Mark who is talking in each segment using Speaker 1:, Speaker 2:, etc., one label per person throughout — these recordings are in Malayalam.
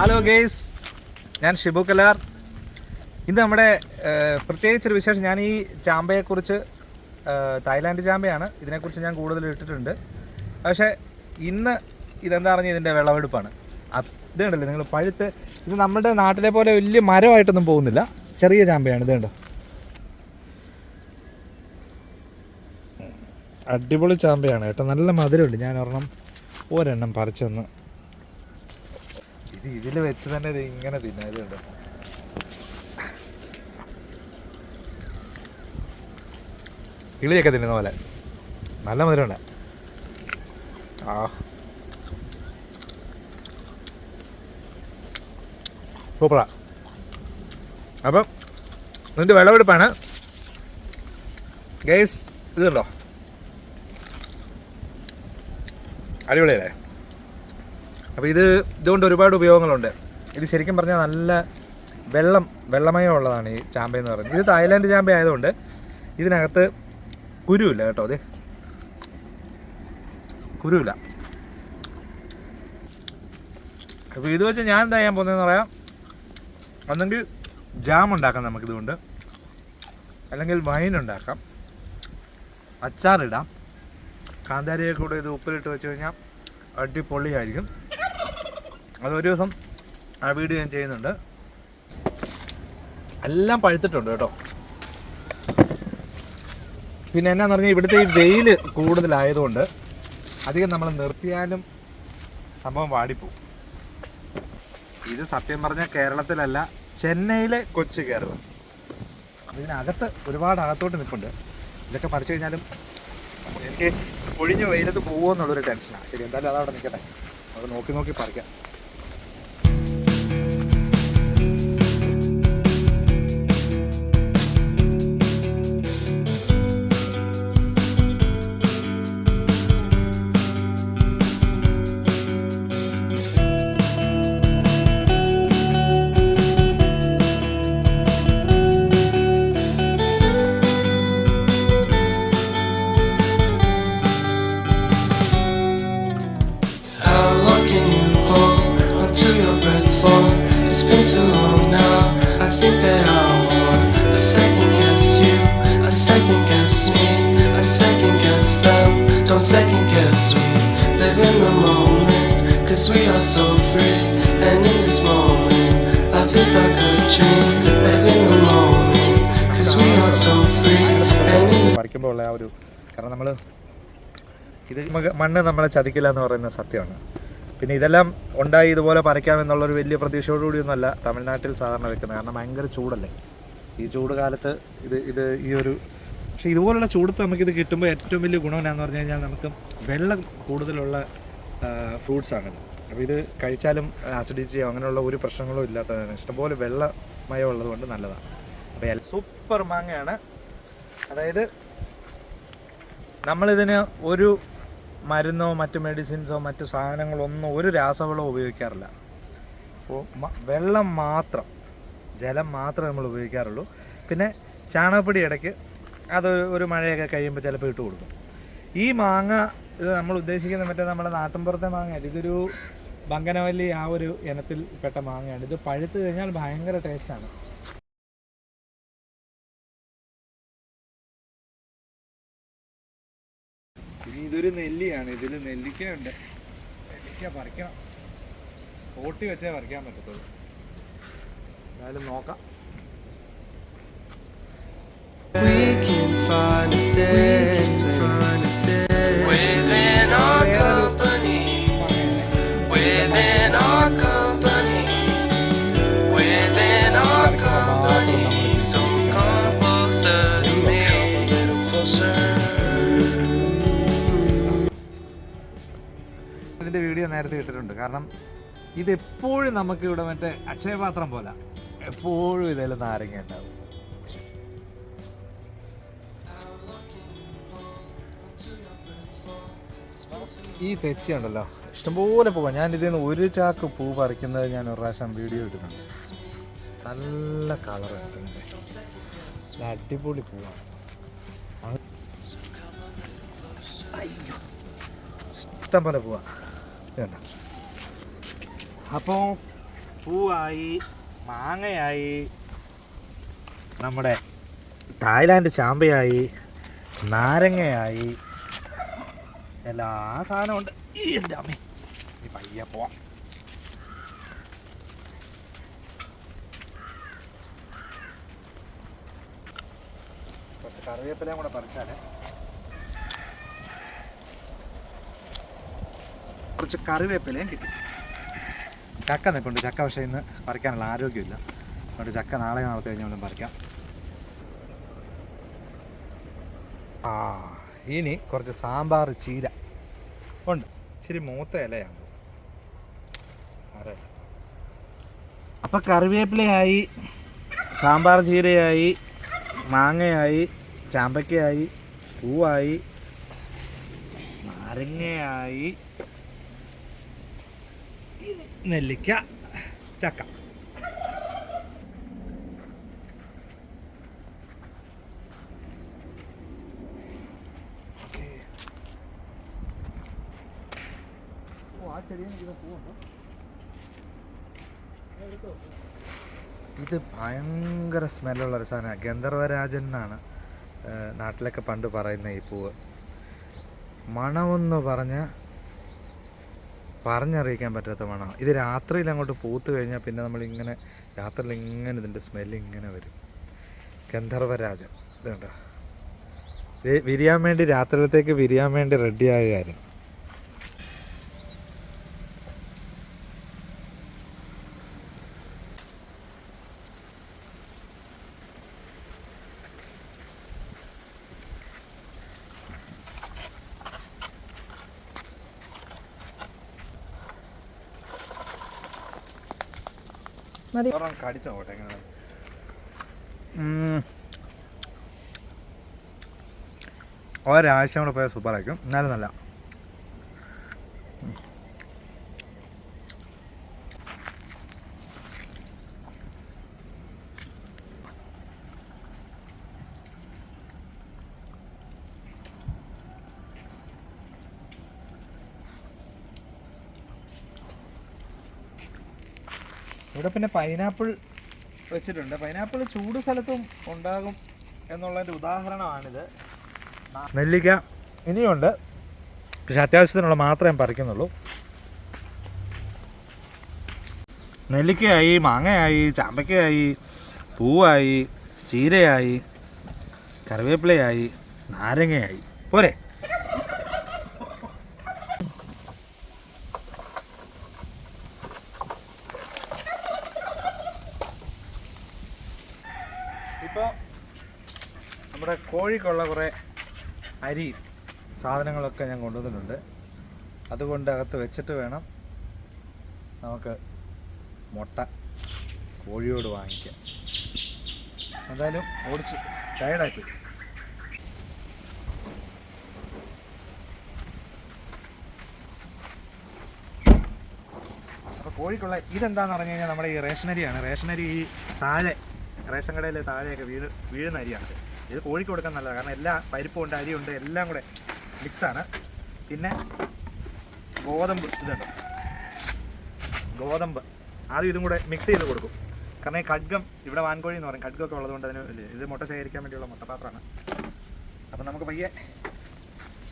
Speaker 1: ഹലോ ഗെയ്സ്, ഞാൻ ഷിബു കലാർ. ഇന്ന് നമ്മുടെ പ്രത്യേകിച്ചൊരു വിശേഷം. ഞാൻ ഈ ചാമ്പയെക്കുറിച്ച്, തായ്ലാൻഡ് ചാമ്പയാണ്, ഇതിനെക്കുറിച്ച് ഞാൻ കൂടുതൽ ഇട്ടിട്ടുണ്ട്. പക്ഷേ ഇന്ന് ഇതെന്താ പറഞ്ഞാൽ ഇതിൻ്റെ വിളവെടുപ്പാണ്. ഇത് കണ്ടല്ലേ നിങ്ങൾ, പഴുത്ത്. ഇത് നമ്മുടെ നാട്ടിലെ പോലെ വലിയ മരമായിട്ടൊന്നും പോകുന്നില്ല, ചെറിയ ചാമ്പയാണ്. ഇത് കണ്ടോ, അടിപൊളി ചാമ്പയാണ് കേട്ടോ, നല്ല മധുരമുണ്ട്. ഞാൻ ഒരെണ്ണം പറിച്ചെന്ന് ഇതിൽ വെച്ച് തന്നെ ഇത് ഇങ്ങനെ തിന്നാ. ഇത് കണ്ടോ, കിളിയൊക്കെ തിന്നുന്ന പോലെ നല്ല മധുരമുണ്ട്. സൂപ്പറാ. അപ്പം ഇതിൻ്റെ വിളവെടുപ്പാണ് ഗൈസ്. ഇത് കണ്ടോ, അടിപൊളിയല്ലേ? അപ്പോൾ ഇതുകൊണ്ട് ഒരുപാട് ഉപയോഗങ്ങളുണ്ട്. ഇത് ശരിക്കും പറഞ്ഞാൽ നല്ല വെള്ളമയമുള്ളതാണ് ഈ ചാമ്പയെന്ന് പറയുന്നത്. ഇത് തായ്ലാൻഡ് ചാമ്പ ആയതുകൊണ്ട് ഇതിനകത്ത് കുരുവില്ല കേട്ടോ. അതെ, കുരുവില്ല. അപ്പോൾ ഇത് വെച്ച് ഞാൻ എന്താ ചെയ്യാൻ പോകുന്നതെന്ന് പറയാം. ഒന്നെങ്കിൽ ജാം ഉണ്ടാക്കാം നമുക്കിതുകൊണ്ട്, അല്ലെങ്കിൽ വൈൻ ഉണ്ടാക്കാം, അച്ചാറിടാം, കാന്താരിയൊക്കെ കൂടെ ഇത് ഉപ്പിലിട്ട് വെച്ച് കഴിഞ്ഞാൽ അടിപൊളിയായിരിക്കും. അതൊരു ദിവസം ആ വീഡിയോ ഞാൻ ചെയ്യുന്നുണ്ട്. എല്ലാം പഴുത്തിട്ടുണ്ട് കേട്ടോ. പിന്നെ എന്നാന്ന് പറഞ്ഞാൽ ഇവിടുത്തെ ഈ വെയിൽ കൂടുതലായതുകൊണ്ട് അധികം നമ്മൾ നിർത്തിയാലും സംഭവം വാടിപ്പോവും. ഇത് സത്യം പറഞ്ഞാൽ കേരളത്തിലല്ല, ചെന്നൈയിലെ കൊച്ചു കേരളം. ഇതിനകത്ത് ഒരുപാട് അകത്തോട്ട് നിൽപ്പുണ്ട്. ഇതൊക്കെ പറിച്ചു കഴിഞ്ഞാലും എനിക്ക് ഒഴിഞ്ഞ് വെയിലത്ത് പോകുമോ എന്നുള്ളൊരു ടെൻഷനാണ്. ശരി, എന്തായാലും അതവിടെ നിൽക്കട്ടെ, അത് നോക്കി പറിക്കാം.
Speaker 2: Second guess me, live in the moment, cause we are so free. And in this moment, life is like a dream. Live in the moment, cause we are so free. And in
Speaker 1: പറിക്കുമ്പോൾ ഉള്ള ആ ഒരു, കാരണം നമ്മൾ ഇത് മണ്ണ് നമ്മളെ ചതിക്കില്ല എന്ന് പറയുന്ന സത്യമാണ്. പിന്നെ ഇതെല്ലാം ഉണ്ടായി ഇതുപോലെ പറിക്കാമെന്നുള്ളൊരു വലിയ പ്രതീക്ഷയോടുകൂടിയൊന്നുമല്ല തമിഴ്നാട്ടിൽ സാധാരണ വെക്കുന്നത്. കാരണം ഭയങ്കര ചൂടല്ലേ ഈ ചൂട് കാലത്ത്. ഇത് ഈ ഒരു, പക്ഷേ ഇതുപോലുള്ള ചൂടത്ത് നമുക്കിത് കിട്ടുമ്പോൾ ഏറ്റവും വലിയ ഗുണം എന്നാന്ന് പറഞ്ഞു കഴിഞ്ഞാൽ നമുക്ക് വെള്ളം കൂടുതലുള്ള ഫ്രൂട്ട്സാണിത്. അപ്പോൾ ഇത് കഴിച്ചാലും ആസിഡിറ്റിയോ അങ്ങനെയുള്ള ഒരു പ്രശ്നങ്ങളും ഇല്ലാത്തതാണ്. ഇഷ്ടംപോലെ വെള്ളമയം ഉള്ളതുകൊണ്ട് നല്ലതാണ്. അപ്പോൾ സൂപ്പർ മാങ്ങയാണ്. അതായത് നമ്മളിതിന് ഒരു മരുന്നോ മറ്റ് മെഡിസിൻസോ മറ്റ് സാധനങ്ങളൊന്നും, ഒരു രാസവളമോ ഉപയോഗിക്കാറില്ല. അപ്പോൾ വെള്ളം മാത്രം, ജലം മാത്രമേ നമ്മൾ ഉപയോഗിക്കാറുള്ളൂ. പിന്നെ ചാണകപ്പൊടി ഇടയ്ക്ക് അത് ഒരു മഴയൊക്കെ കഴിയുമ്പോൾ ചിലപ്പോൾ ഇട്ട് കൊടുക്കും. ഈ മാങ്ങ ഇത് നമ്മൾ ഉദ്ദേശിക്കുന്ന മറ്റേ നമ്മുടെ നാട്ടിൻപുറത്തെ മാങ്ങയല്ല, ഇതൊരു ബങ്കനവല്ലി ആ ഒരു ഇനത്തിൽ പെട്ട മാങ്ങയാണ്. ഇത് പഴുത്ത് കഴിഞ്ഞാൽ ഭയങ്കര ടേസ്റ്റാണ്. ഇനി ഇതൊരു നെല്ലിയാണ്, ഇതിൽ നെല്ലിക്കയുണ്ട്. നെല്ലിക്ക പറിക്കണം, ഓട്ടി വെച്ചേ പറിക്കാൻ പറ്റത്തുള്ളൂ. എന്തായാലും നോക്കാം.
Speaker 2: we can find a set within our company, within our company, within our company. So come closer to me, a little closer.
Speaker 1: ഇതിൻ്റെ വീഡിയോ നേരത്തെ ഇട്ടിട്ടുണ്ട്. കാരണം ഇതെപ്പോഴും നമുക്കിവിടെ മറ്റേ അക്ഷയപാത്രം പോലെ എപ്പോഴും ഇതിൽ നാരങ്ങ ഉണ്ടാവും. ഈ തെച്ചി ഉണ്ടല്ലോ, ഇഷ്ടംപോലെ പൂവാണ്. ഞാൻ ഇതിൽ നിന്ന് ഒരു ചാക്ക് പൂ പറിക്കുന്നത് ഞാൻ ഒരു പ്രാവശ്യം വീഡിയോ ഇട്ടിട്ടുണ്ട്. നല്ല കളറാണ് ഇതിൻ്റെ, അടിപൊളി പൂവാണ്. അയ്യോ, ഇഷ്ടം പോലെ പോവാ. അപ്പോൾ പൂവായി, മാങ്ങയായി, നമ്മുടെ തായ്ലാൻഡ് ചാമ്പയായി, നാരങ്ങയായി, എല്ലാ സാധനമുണ്ട്. എൻ്റെ അമ്മേ, ഈ പയ്യെ പോവാം. കുറച്ച് കറിവേപ്പിലയും കൂടെ പറിച്ചാൽ കുറച്ച് കറിവേപ്പിലയും കിട്ടി. ചക്ക നിൽപ്പുണ്ട്. ചക്ക പക്ഷേ ഇന്ന് പറിക്കാനുള്ള ആരോഗ്യമില്ല. അതുകൊണ്ട് ചക്ക നാളെ കഴിഞ്ഞാലും പറിക്കാം. ഇനി കുറച്ച് സാമ്പാർ ചീര ഉണ്ട്. ഇച്ചിരി മൂത്ത ഇലയാണ്. അപ്പം കറിവേപ്പിലയായി, സാമ്പാർ ചീരയായി, മാങ്ങയായി, ചാമ്പയ്ക്കയായി, പൂവായി, നാരങ്ങയായി, നെല്ലിക്ക, ചക്ക. ഇത് ഭയങ്കര സ്മെല്ലുള്ളൊരു സാധനമാണ്. ഗന്ധർവരാജൻ എന്നാണ് നാട്ടിലൊക്കെ പണ്ട് പറയുന്ന ഈ പൂവ്. മണമെന്ന് പറഞ്ഞറിയിക്കാൻ പറ്റാത്ത മണമാണ്. ഇത് രാത്രിയിൽ അങ്ങോട്ട് പൂത്ത് കഴിഞ്ഞാൽ പിന്നെ നമ്മളിങ്ങനെ രാത്രിയിൽ ഇങ്ങനെ ഇതിൻ്റെ സ്മെല്ല് ഇങ്ങനെ വരും. ഗന്ധർവരാജൻ ഇത് കണ്ടോ, വിരിയാൻ വേണ്ടി രാത്രിയിലത്തേക്ക് വിരിയാൻ വേണ്ടി റെഡിയായ കാര്യം. കടിച്ചോ കോട്ടെ എങ്ങനെ ഒരാഴ്ച കൂടെ പോയാൽ സൂപ്പറായിരിക്കും. എന്നാലും നല്ല ഇവിടെ പിന്നെ പൈനാപ്പിൾ വെച്ചിട്ടുണ്ട്. പൈനാപ്പിൾ ചൂട് സ്ഥലത്തും ഉണ്ടാകും എന്നുള്ളതിൻ്റെ ഉദാഹരണമാണിത്. നെല്ലിക്ക ഇനിയുണ്ട്, പക്ഷെ അത്യാവശ്യത്തിനുള്ള മാത്രമേ പറിക്കുന്നുള്ളൂ. നെല്ലിക്കയായി, മാങ്ങയായി, ചാമ്പയ്ക്കയായി, പൂവായി, ചീരയായി, കറിവേപ്പിലയായി, നാരങ്ങയായി. പോരെ? ഇപ്പോൾ നമ്മുടെ കോഴിക്കുള്ള കുറേ അരി സാധനങ്ങളൊക്കെ ഞാൻ കൊണ്ടുവന്നിട്ടുണ്ട്. അതുകൊണ്ട് അകത്ത് വെച്ചിട്ട് വേണം നമുക്ക് മുട്ട കോഴിയോട് വാങ്ങിക്കാം. എന്തായാലും ഓടിച്ച് ടയർഡായിപ്പോയി. അപ്പോൾ കോഴിക്കുള്ള ഇതെന്താണെന്ന് പറഞ്ഞു കഴിഞ്ഞാൽ നമ്മുടെ ഈ റേഷനരിയാണ്. റേഷനരി ഈ താഴെ റേഷൻ കടയിൽ താഴെയൊക്കെ വീഴുന്ന അരിയാണ്. ഇത് കോഴിക്ക് കൊടുക്കാൻ നല്ലതാണ്, കാരണം എല്ലാ പരിപ്പുണ്ട്, അരിയുണ്ട്, എല്ലാം കൂടെ മിക്സാണ്. പിന്നെ ഗോതമ്പ്, ഇതുണ്ട് ഗോതമ്പ്, ആദ്യം ഇതും കൂടെ മിക്സ് ചെയ്ത് കൊടുക്കും. കാരണം ഈ ഖഡ്ഗം, ഇവിടെ വാൻകോഴി എന്ന് പറയും, ഖഡ്ഗമൊക്കെ ഉള്ളതുകൊണ്ട് അതിന് ഇത് മുട്ട ശേഖരിക്കാൻ വേണ്ടിയുള്ള മുട്ടപാത്രമാണ്. അപ്പം നമുക്ക് പയ്യെ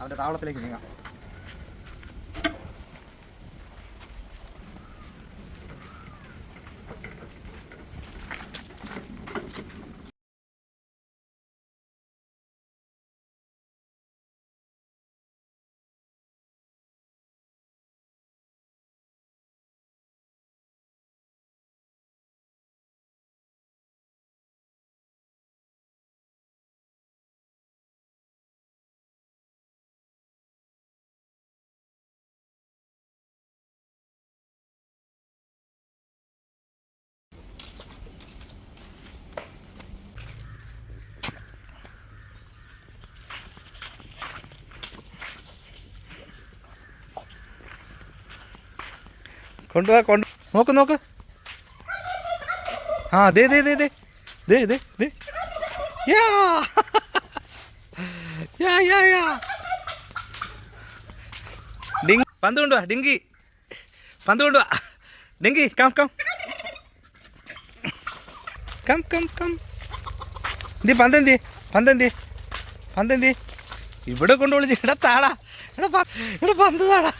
Speaker 1: അവൻ്റെ താവളത്തിലേക്ക് നീങ്ങാം. കൊണ്ടുപോവാ, നോക്ക്. ആ ദേ യാ ഡിങ്കി പന്ത് കൊണ്ടുവാ, Dinki come come come come. എന്തി പന്തെന്തി പന്തെന്തി പന്തെന്തി ഇവിടെ കൊണ്ട് വിളിച്ച് ഇവിടെ താടാ. ഇവിടെ പന്ത് താടാ.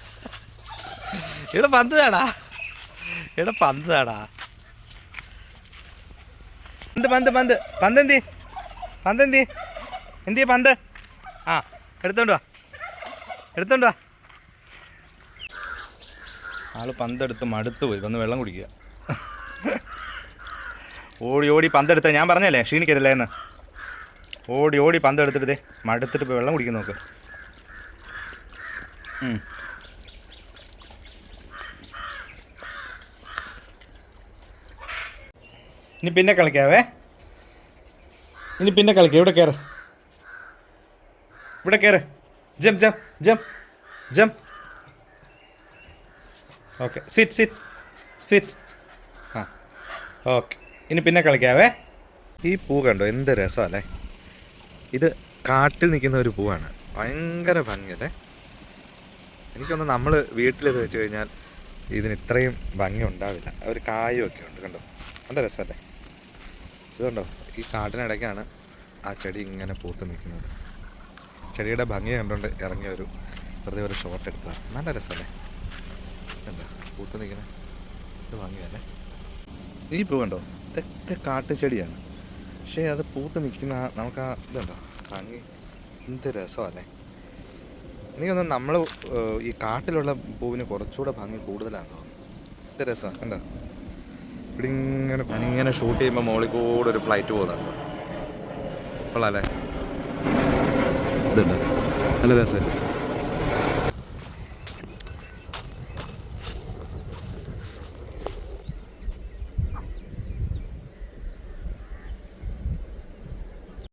Speaker 1: ഇവിടെ പന്ത് താടാ. ഇവിടെ പന്ത് താടാ. പന്ത് പന്ത് പന്ത് പന്തെന്തി പന്തെന്തി എന്തി പന്ത്. ആ എടുത്തോണ്ട് വാ എടുത്തോണ്ട് വാ. ആള് പന്തെടുത്ത് മടുത്ത് പോയി. വന്ന് വെള്ളം കുടിക്കുക. ഓടി ഓടി പന്തെടുത്ത ഞാൻ പറഞ്ഞല്ലേ ക്ഷീണിക്കരുതല്ലേ എന്ന്. ഓടി ഓടി പന്തെടുത്തിട്ട് മടുത്തിട്ട് ഇപ്പോൾ വെള്ളം കുടിക്കും നോക്ക്. ഇനി പിന്നെ കളിക്കാവേ. ഇനി പിന്നെ കളിക്കാം. ഇവിടെ കയറ്. ഇവിടെ കയറ്. ജം ജം ജം ജം. Okay sit sit sit. ആ ഓക്കെ. ഇനി പിന്നെ കളിക്കാവേ. ഈ പൂ കണ്ടോ എന്ത് രസമല്ലേ. ഇത് കാട്ടിൽ നിൽക്കുന്ന ഒരു പൂവാണ്. ഭയങ്കര ഭംഗിയല്ലേ. എനിക്കൊന്ന് നമ്മൾ വീട്ടിലിത് വെച്ച് കഴിഞ്ഞാൽ ഇതിന് ഇത്രയും ഭംഗി ഉണ്ടാവില്ല. ഒരു കായും ഒക്കെ ഉണ്ട് കണ്ടോ. നല്ല രസമല്ലേ. ഇതുണ്ടോ ഈ കാട്ടിനിടയ്ക്കാണ് ആ ചെടി ഇങ്ങനെ പൂത്ത് നിൽക്കുന്നത്. ചെടിയുടെ ഭംഗി കണ്ടുകൊണ്ട് ഇറങ്ങിയ വെറുതെ ഒരു ഷോട്ട് എടുത്തതാണ്. നല്ല രസമല്ലേ. എന്താ പൂത്ത് നിൽക്കുന്നത് ഇത് ഭംഗിയല്ലേ. ഈ പൂ കണ്ടോ ഇതൊക്കെ കാട്ടുചെടിയാണ്. പക്ഷേ അത് പൂത്ത് നിൽക്കുന്ന നമുക്ക് ഇതുണ്ടോ ഭംഗി എന്ത് രസമല്ലേ. എനിക്കൊന്ന് നമ്മൾ ഈ കാട്ടിലുള്ള പൂവിന് കുറച്ചുകൂടെ ഭംഗി കൂടുതലാണെന്ന് തോന്നുന്നു. എന്ത് രസമാണ് കണ്ടോ. ഇവിടെ ഇങ്ങനെ ഞാനിങ്ങനെ ഷൂട്ട് ചെയ്യുമ്പോൾ മുകളിൽ കൂടെ ഒരു ഫ്ലൈറ്റ് പോകുന്നുണ്ടോ. കൊള്ളാമല്ലേ. ഇതുണ്ടോ നല്ല രസമല്ലേ.